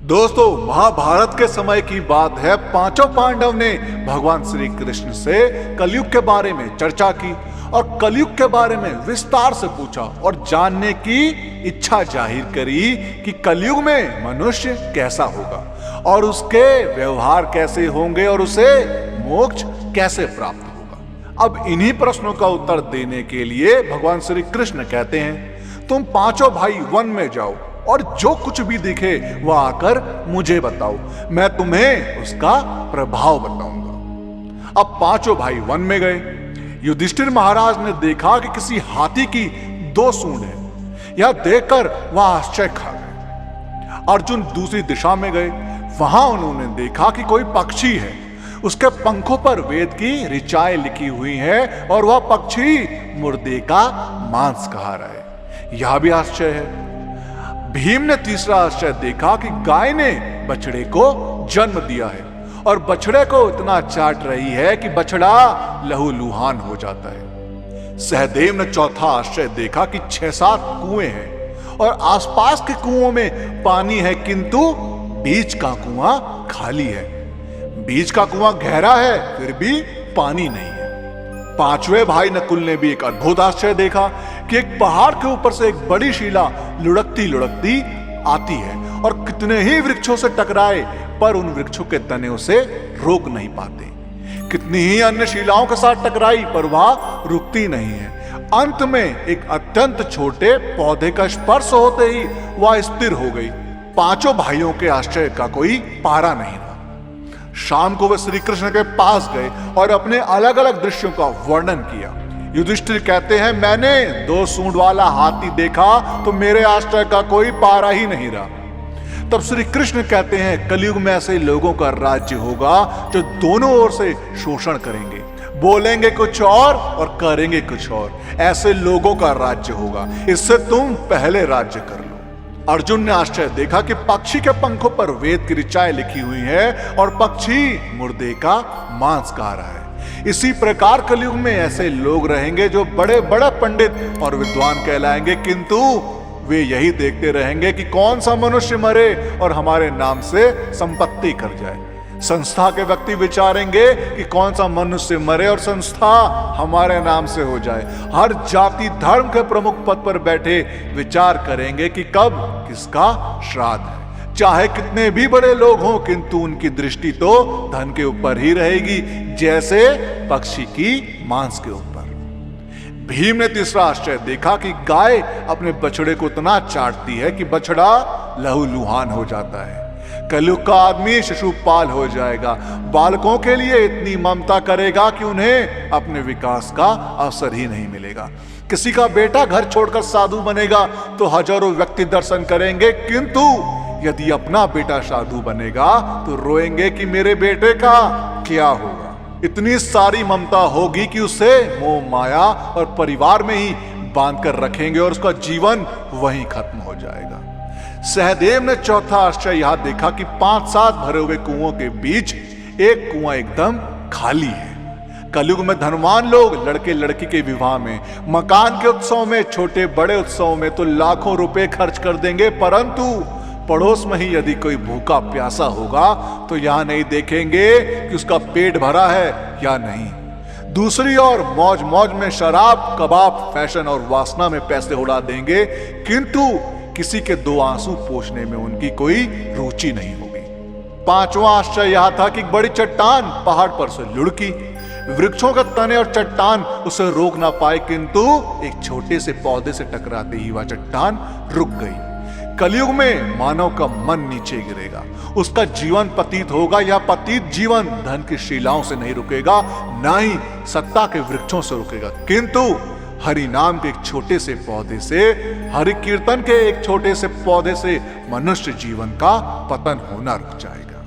दोस्तों, महाभारत के समय की बात है। पांचों पांडव ने भगवान श्री कृष्ण से कलयुग के बारे में चर्चा की और कलयुग के बारे में विस्तार से पूछा और जानने की इच्छा जाहिर करी कि कलयुग में मनुष्य कैसा होगा और उसके व्यवहार कैसे होंगे और उसे मोक्ष कैसे प्राप्त होगा। अब इन्हीं प्रश्नों का उत्तर देने के लिए भगवान श्री कृष्ण कहते हैं, तुम पांचों भाई वन में जाओ और जो कुछ भी दिखे वह आकर मुझे बताओ, मैं तुम्हें उसका प्रभाव बताऊंगा। अब पांचों भाई वन में गए। युधिष्ठिर महाराज ने देखा कि किसी हाथी की 2 सूंड है। यह देखकर वह आश्चर्य खा गए। अर्जुन दूसरी दिशा में गए। वहां उन्होंने देखा कि कोई पक्षी है, उसके पंखों पर वेद की ऋचाएं लिखी हुई हैं और वह पक्षी मुर्दे का मांस खा रहा है। यह भी आश्चर्य है। भीम ने तीसरा आश्चर्य देखा कि गाय ने बछड़े को जन्म दिया है और बछड़े को इतना चाट रही है कि बछड़ा लहूलुहान हो जाता है। सहदेव ने चौथा आश्चर्य देखा कि 6-7 कुएं हैं और आसपास के कुओं में पानी है, किंतु बीच का कुआं खाली है। बीच का कुआं गहरा है, फिर भी पानी नहीं है। पांचवें भाई नकुल ने भी एक अद्भुत आश्चर्य देखा कि एक पहाड़ के ऊपर से एक बड़ी शिला लुढ़कती लुढ़कती आती है और कितने ही वृक्षों से टकराए पर उन वृक्षों के तने उसे रोक नहीं पाते। कितनी ही अन्य शिलाओं के साथ टकराई पर वह रुकती नहीं है। अंत में एक अत्यंत छोटे पौधे का स्पर्श होते ही वह स्थिर हो गई। पांचों भाइयों के आश्चर्य का कोई पारा नहीं रहा। शाम को वे श्री कृष्ण के पास गए और अपने अलग अलग दृश्यों का वर्णन किया। युधिष्ठिर कहते हैं, मैंने 2 सूंड वाला हाथी देखा तो मेरे आश्चर्य का कोई पारा ही नहीं रहा। तब श्री कृष्ण कहते हैं, कलयुग में ऐसे लोगों का राज्य होगा जो दोनों ओर से शोषण करेंगे, बोलेंगे कुछ और करेंगे कुछ और। ऐसे लोगों का राज्य होगा, इससे तुम पहले राज्य कर लो। अर्जुन ने आश्चर्य देखा कि पक्षी के पंखों पर वेद की ऋचाएं लिखी हुई है और पक्षी मुर्दे का मांस खा रहा है। इसी प्रकार कलयुग में ऐसे लोग रहेंगे जो बड़े बड़े पंडित और विद्वान कहलाएंगे, किंतु वे यही देखते रहेंगे कि कौन सा मनुष्य मरे और हमारे नाम से संपत्ति कर जाए। संस्था के व्यक्ति विचारेंगे कि कौन सा मनुष्य मरे और संस्था हमारे नाम से हो जाए। हर जाति धर्म के प्रमुख पद पर बैठे विचार करेंगे कि कब किसका श्राद्ध है। चाहे कितने भी बड़े लोग हों, किंतु उनकी दृष्टि तो धन के ऊपर ही रहेगी, जैसे पक्षी की मांस के ऊपर। भीम ने तीसरा आश्चर्य देखा कि गाय अपने बछड़े को इतना चाटती है कि बछड़ा लहूलुहान हो जाता है। कलयुग का आदमी शिशुपाल हो जाएगा। बालकों के लिए इतनी ममता करेगा कि उन्हें अपने विकास का अवसर ही नहीं मिलेगा। किसी का बेटा घर छोड़कर साधु बनेगा तो हजारों व्यक्ति दर्शन करेंगे, किंतु यदि अपना बेटा साधु बनेगा तो रोएंगे कि मेरे बेटे का क्या होगा। इतनी सारी ममता होगी कि उसे मोह माया और परिवार में ही बांध कर रखेंगे और उसका जीवन वहीं खत्म हो जाएगा। सहदेव ने चौथा आश्चर्य यह देखा कि 5-7 भरे हुए कुओं के बीच एक कुआं एकदम खाली है। कलयुग में धनवान लोग लड़के लड़की के विवाह में, मकान के उत्सव में, छोटे बड़े उत्सव में तो लाखों रुपए खर्च कर देंगे, परंतु पड़ोस में ही यदि कोई भूखा प्यासा होगा तो यहां नहीं देखेंगे कि उसका पेट भरा है या नहीं। दूसरी ओर मौज मौज में शराब, कबाब, फैशन और वासना में पैसे उड़ा देंगे, किंतु किसी के 2 आंसू पोंछने में उनकी कोई रुचि नहीं होगी। पांचवा आश्चर्य यह था कि बड़ी चट्टान पहाड़ पर से लुढ़की। वृक्षों के तने और चट्टान उसे रोक ना पाए, किंतु एक छोटे से पौधे से टकराते ही वह चट्टान रुक गई। कलयुग में मानव का मन नीचे गिरेगा, उसका जीवन पतित होगा। यह पतित जीवन धन की शिलाओं से नहीं रुकेगा, ना ही सत्ता के वृक्षों से रुकेगा, किंतु हरि नाम के एक छोटे से पौधे से, हरि कीर्तन के एक छोटे से पौधे से मनुष्य जीवन का पतन होना रुक जाएगा।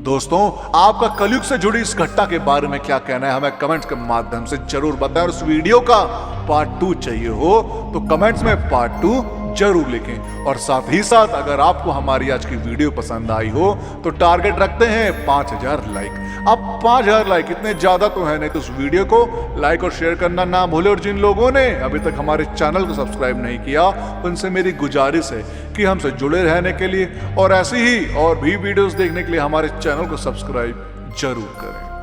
दोस्तों, आपका कलयुग से जुड़ी इस घटना के बारे में क्या कहना है, हमें कमेंट्स के माध्यम से जरूर बताएं। और इस वीडियो का पार्ट 2 चाहिए हो तो कमेंट्स में पार्ट 2 जरूर लिखें। और साथ ही साथ अगर आपको हमारी आज की वीडियो पसंद आई हो तो टारगेट रखते हैं 5000 लाइक। अब 5000 लाइक इतने ज्यादा तो है नहीं, तो उस वीडियो को लाइक और शेयर करना ना भूले। और जिन लोगों ने अभी तक हमारे चैनल को सब्सक्राइब नहीं किया उनसे मेरी गुजारिश है कि हमसे जुड़े रहने के लिए और ऐसी ही और भी वीडियोस देखने के लिए हमारे चैनल को सब्सक्राइब जरूर करें।